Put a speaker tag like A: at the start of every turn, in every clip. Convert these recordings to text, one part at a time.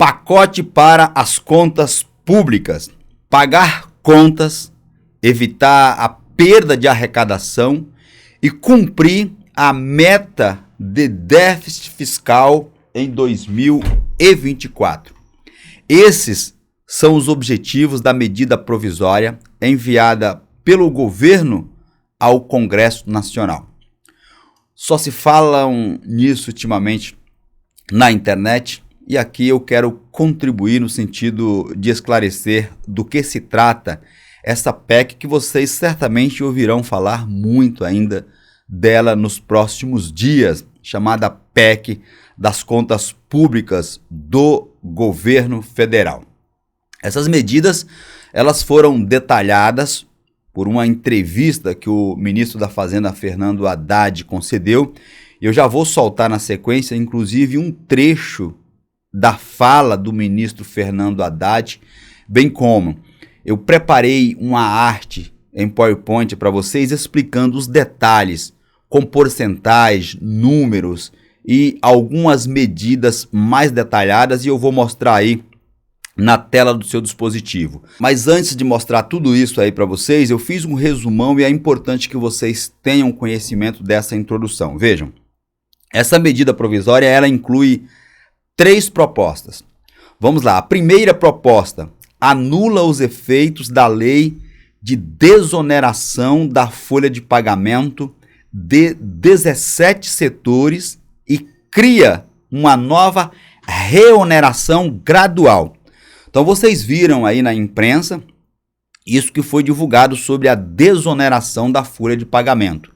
A: Pacote para as contas públicas. Pagar contas, evitar a perda de arrecadação e cumprir a meta de déficit fiscal em 2024. Esses são os objetivos da medida provisória enviada pelo governo ao Congresso Nacional. Só se falam nisso ultimamente na internet e aqui eu quero contribuir no sentido de esclarecer do que se trata essa PEC que vocês certamente ouvirão falar muito ainda dela nos próximos dias, chamada PEC das contas públicas do governo federal. Essas medidas, elas foram detalhadas por uma entrevista que o ministro da Fazenda, Fernando Haddad, concedeu. Eu já vou soltar na sequência, inclusive, um trecho da fala do ministro Fernando Haddad, bem como eu preparei uma arte em PowerPoint para vocês explicando os detalhes, com porcentagens, números e algumas medidas mais detalhadas, e eu vou mostrar aí na tela do seu dispositivo. Mas antes de mostrar tudo isso aí para vocês, eu fiz um resumão e é importante que vocês tenham conhecimento dessa introdução. Vejam, essa medida provisória, ela inclui 3 propostas. Vamos lá, a primeira proposta anula os efeitos da lei de desoneração da folha de pagamento de 17 setores e cria uma nova reoneração gradual. Então vocês viram aí na imprensa isso que foi divulgado sobre a desoneração da folha de pagamento,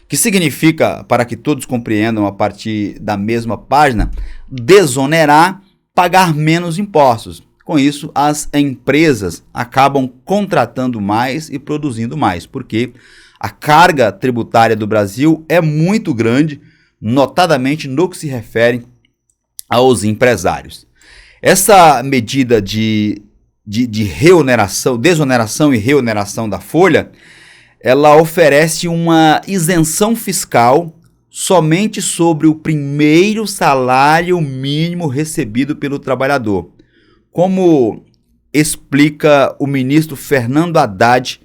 A: que significa, para que todos compreendam a partir da mesma página, desonerar, pagar menos impostos. Com isso, as empresas acabam contratando mais e produzindo mais, porque a carga tributária do Brasil é muito grande, notadamente no que se refere aos empresários. Essa medida de reoneração, desoneração e reoneração da folha, ela oferece uma isenção fiscal somente sobre o primeiro salário mínimo recebido pelo trabalhador, como explica o ministro Fernando Haddad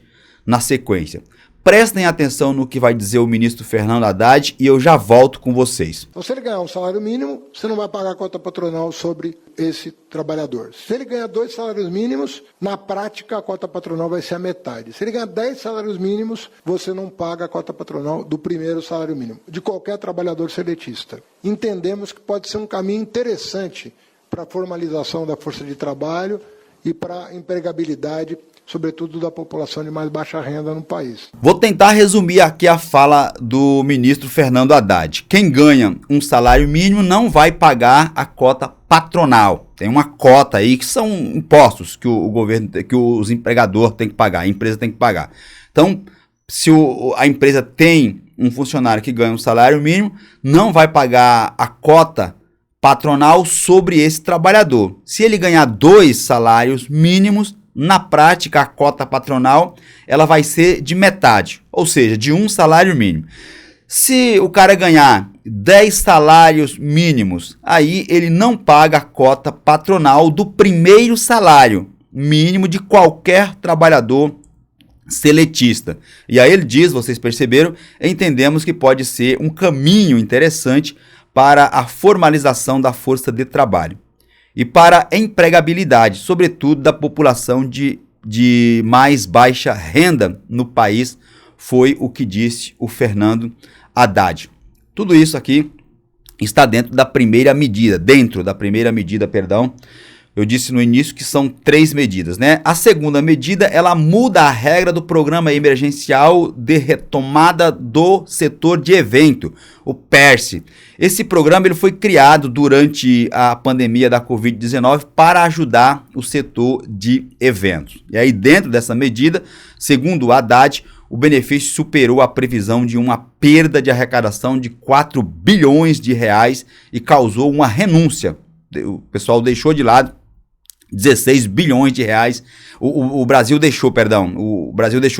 A: na sequência. Prestem atenção no que vai dizer o ministro Fernando Haddad e eu já volto com vocês.
B: Então, se ele ganhar um salário mínimo, você não vai pagar a cota patronal sobre esse trabalhador. Se ele ganhar 2 salários mínimos, na prática a cota patronal vai ser a metade. Se ele ganhar 10 salários mínimos, você não paga a cota patronal do primeiro salário mínimo, de qualquer trabalhador seletista. Entendemos que pode ser um caminho interessante para a formalização da força de trabalho e para a empregabilidade, sobretudo da população de mais baixa renda no país.
A: Vou tentar resumir aqui a fala do ministro Fernando Haddad. Quem ganha um salário mínimo não vai pagar a cota patronal. Tem uma cota aí que são impostos que o governo, que os empregadores têm que pagar, a empresa tem que pagar. Então, se a empresa tem um funcionário que ganha um salário mínimo, não vai pagar a cota patronal sobre esse trabalhador. Se ele ganhar 2 salários mínimos, na prática, a cota patronal ela vai ser de metade, ou seja, de 1 salário mínimo. Se o cara ganhar 10 salários mínimos, aí ele não paga a cota patronal do primeiro salário mínimo de qualquer trabalhador seletista. E aí ele diz, vocês perceberam, entendemos que pode ser um caminho interessante para a formalização da força de trabalho e para a empregabilidade, sobretudo da população de mais baixa renda no país, foi o que disse o Fernando Haddad. Tudo isso aqui está dentro da primeira medida, Eu disse no início que são 3 medidas, né? A segunda medida, ela muda a regra do Programa Emergencial de Retomada do Setor de Evento, o PERSE. Esse programa ele foi criado durante a pandemia da Covid-19 para ajudar o setor de eventos. E aí, dentro dessa medida, segundo o Haddad, o benefício superou a previsão de uma perda de arrecadação de 4 bilhões de reais e causou uma renúncia. O pessoal deixou de lado 16 bilhões de reais, o Brasil deixou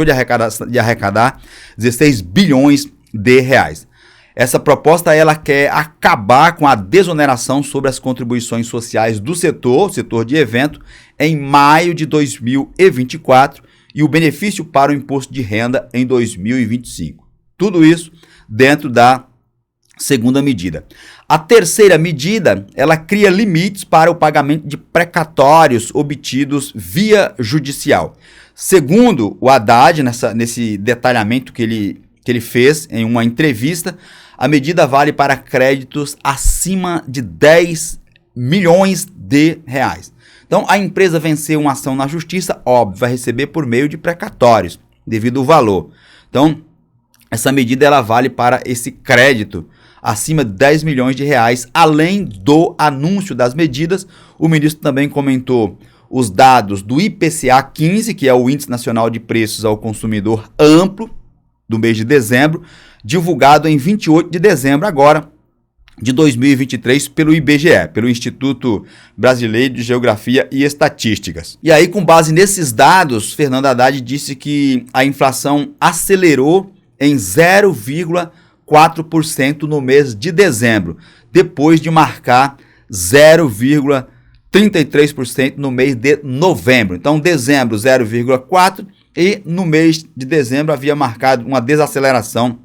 A: de arrecadar 16 bilhões de reais. Essa proposta ela quer acabar com a desoneração sobre as contribuições sociais do setor de evento, em maio de 2024 e o benefício para o imposto de renda em 2025. Tudo isso dentro da segunda medida. A terceira medida, ela cria limites para o pagamento de precatórios obtidos via judicial. Segundo o Haddad, nesse detalhamento que ele fez em uma entrevista, a medida vale para créditos acima de 10 milhões de reais. Então, a empresa venceu uma ação na justiça, óbvio, vai receber por meio de precatórios, devido ao valor. Então, essa medida ela vale para esse crédito acima de 10 milhões de reais, além do anúncio das medidas. O ministro também comentou os dados do IPCA 15, que é o Índice Nacional de Preços ao Consumidor Amplo, do mês de dezembro, divulgado em 28 de dezembro agora, de 2023, pelo IBGE, pelo Instituto Brasileiro de Geografia e Estatísticas. E aí, com base nesses dados, Fernando Haddad disse que a inflação acelerou em 0,4% no mês de dezembro, depois de marcar 0,33% no mês de novembro. Então, dezembro 0,4% e no mês de dezembro havia marcado uma desaceleração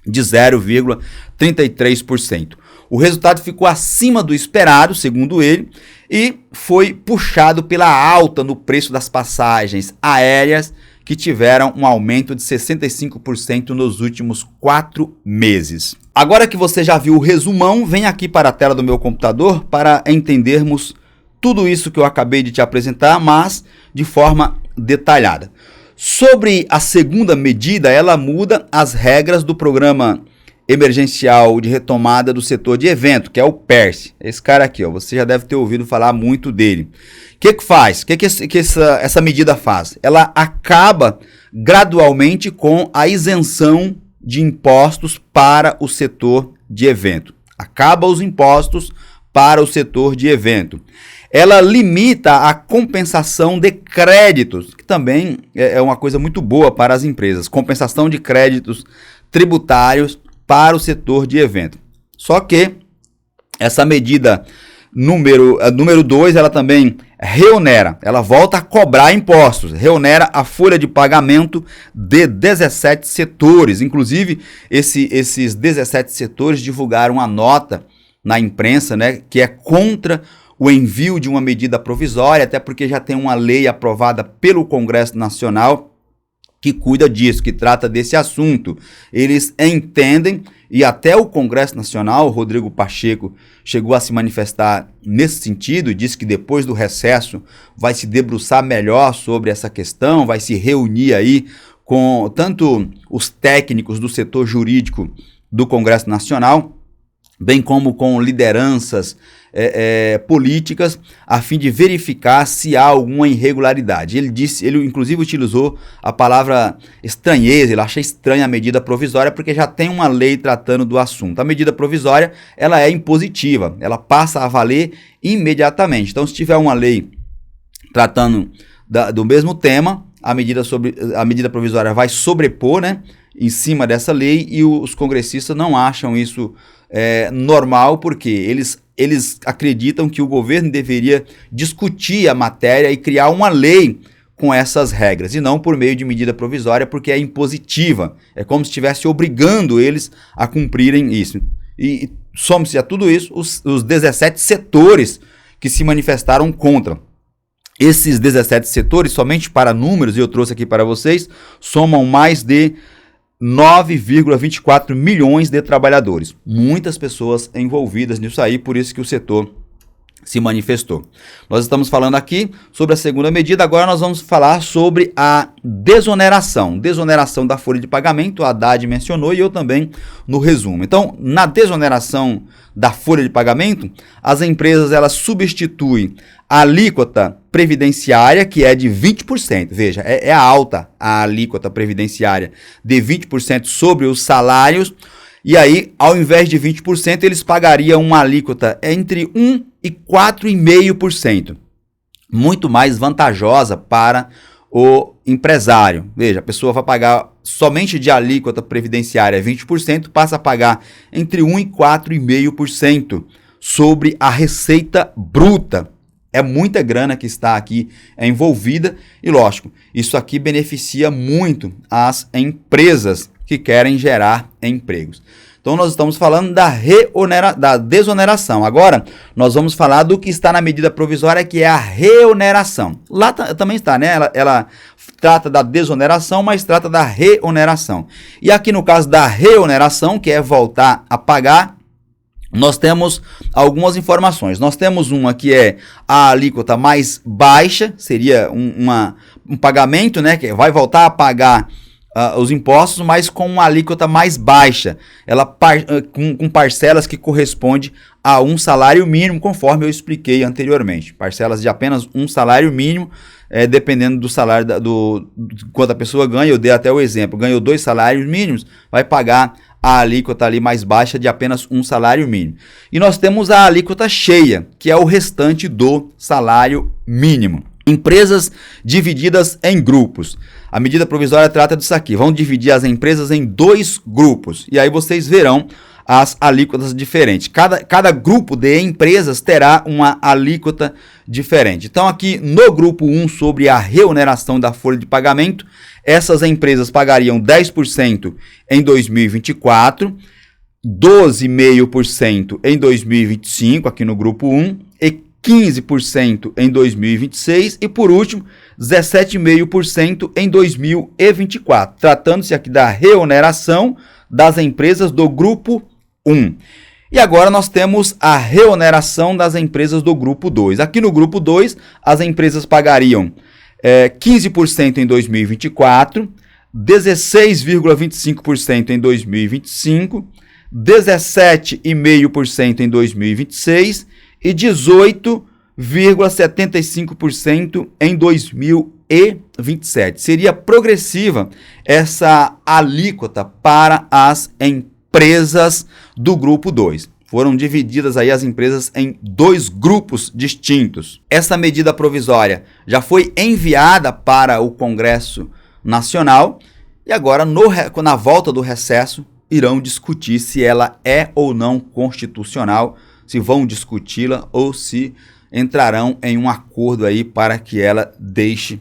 A: de 0,33%. O resultado ficou acima do esperado, segundo ele, e foi puxado pela alta no preço das passagens aéreas, que tiveram um aumento de 65% nos últimos 4 meses. Agora que você já viu o resumão, vem aqui para a tela do meu computador para entendermos tudo isso que eu acabei de te apresentar, mas de forma detalhada. Sobre a segunda medida, ela muda as regras do Programa Emergencial de Retomada do Setor de Evento, que é o PERSE. Esse cara aqui, ó, você já deve ter ouvido falar muito dele. O que faz? O que essa medida faz? Ela acaba gradualmente com a isenção de impostos para o setor de evento. Acaba os impostos para o setor de evento. Ela limita a compensação de créditos, que também é uma coisa muito boa para as empresas. Compensação de créditos tributários para o setor de evento. Só que essa medida número 2, ela também reonera, ela volta a cobrar impostos, reonera a folha de pagamento de 17 setores. Inclusive, esses 17 setores divulgaram uma nota na imprensa, né, que é contra o envio de uma medida provisória, até porque já tem uma lei aprovada pelo Congresso Nacional que cuida disso, que trata desse assunto. Eles entendem, e até o Congresso Nacional, o Rodrigo Pacheco, chegou a se manifestar nesse sentido, disse que depois do recesso vai se debruçar melhor sobre essa questão, vai se reunir aí com tanto os técnicos do setor jurídico do Congresso Nacional, bem como com lideranças políticas, a fim de verificar se há alguma irregularidade. Ele inclusive utilizou a palavra estranheza, ele acha estranha a medida provisória porque já tem uma lei tratando do assunto. A medida provisória, ela é impositiva, ela passa a valer imediatamente. Então, se tiver uma lei tratando do mesmo tema, a medida provisória vai sobrepor, né, em cima dessa lei, e os congressistas não acham isso normal, porque eles acreditam que o governo deveria discutir a matéria e criar uma lei com essas regras, e não por meio de medida provisória, porque é impositiva. É como se estivesse obrigando eles a cumprirem isso. E some-se a tudo isso os 17 setores que se manifestaram contra. Esses 17 setores, somente para números, e eu trouxe aqui para vocês, somam mais de 9,24 milhões de trabalhadores. Muitas pessoas envolvidas nisso aí, por isso que o setor se manifestou. Nós estamos falando aqui sobre a segunda medida, agora nós vamos falar sobre a desoneração da folha de pagamento. A Haddad mencionou e eu também no resumo. Então, na desoneração da folha de pagamento, as empresas elas substituem a alíquota previdenciária, que é de 20%, veja, é alta a alíquota previdenciária de 20% sobre os salários, e aí, ao invés de 20%, eles pagariam uma alíquota entre 1% e 4,5%, muito mais vantajosa para o empresário. Veja, a pessoa vai pagar somente de alíquota previdenciária 20%, passa a pagar entre 1% e 4,5% sobre a receita bruta. É muita grana que está aqui envolvida e, lógico, isso aqui beneficia muito as empresas que querem gerar empregos. Então, nós estamos falando da desoneração. Agora, nós vamos falar do que está na medida provisória, que é a reoneração. Lá também está, né? Ela trata da desoneração, mas trata da reoneração. E aqui no caso da reoneração, que é voltar a pagar, nós temos algumas informações. Nós temos uma que é a alíquota mais baixa, seria um pagamento, né, que vai voltar a pagar os impostos, mas com uma alíquota mais baixa, ela com parcelas que correspondem a um salário mínimo, conforme eu expliquei anteriormente. Parcelas de apenas um salário mínimo, dependendo do salário, quanto a pessoa ganha. Eu dei até o exemplo, ganhou 2 salários mínimos, vai pagar a alíquota ali mais baixa de apenas um salário mínimo. E nós temos a alíquota cheia, que é o restante do salário mínimo. Empresas divididas em grupos. A medida provisória trata disso aqui. Vão dividir as empresas em 2 grupos. E aí vocês verão as alíquotas diferentes. Cada grupo de empresas terá uma alíquota diferente. Então aqui no grupo 1, sobre a reoneração da folha de pagamento, essas empresas pagariam 10% em 2024, 12,5% em 2025, aqui no grupo 1, e 15% em 2026 e, por último, 17,5% em 2024, tratando-se aqui da reoneração das empresas do grupo 1. E agora nós temos a reoneração das empresas do grupo 2. Aqui no grupo 2, as empresas pagariam 15% em 2024, 16,25% em 2025, 17,5% em 2026 e 18,75% em 2027. Seria progressiva essa alíquota para as empresas do grupo 2. Foram divididas aí as empresas em 2 grupos distintos. Essa medida provisória já foi enviada para o Congresso Nacional e agora, na volta do recesso, irão discutir se ela é ou não constitucional, se vão discuti-la ou se entrarão em um acordo aí para que ela deixe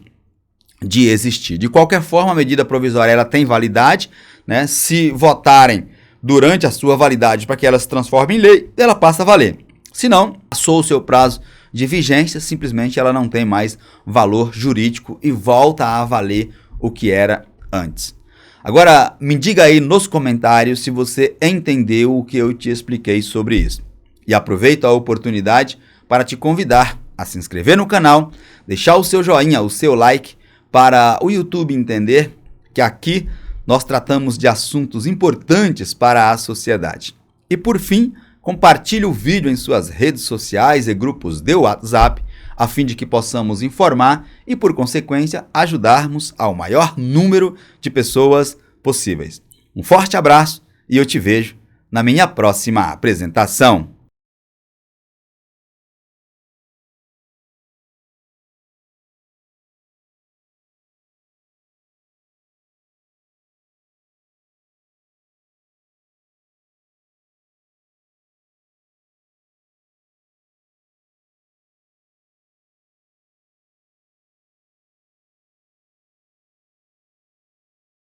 A: de existir. De qualquer forma, a medida provisória ela tem validade, né? Se votarem durante a sua validade para que ela se transforme em lei, ela passa a valer. Se não, passou o seu prazo de vigência, simplesmente ela não tem mais valor jurídico e volta a valer o que era antes. Agora, me diga aí nos comentários se você entendeu o que eu te expliquei sobre isso. E aproveito a oportunidade para te convidar a se inscrever no canal, deixar o seu joinha, o seu like, para o YouTube entender que aqui nós tratamos de assuntos importantes para a sociedade. E por fim, compartilhe o vídeo em suas redes sociais e grupos de WhatsApp, a fim de que possamos informar e, por consequência, ajudarmos ao maior número de pessoas possíveis. Um forte abraço e eu te vejo na minha próxima apresentação.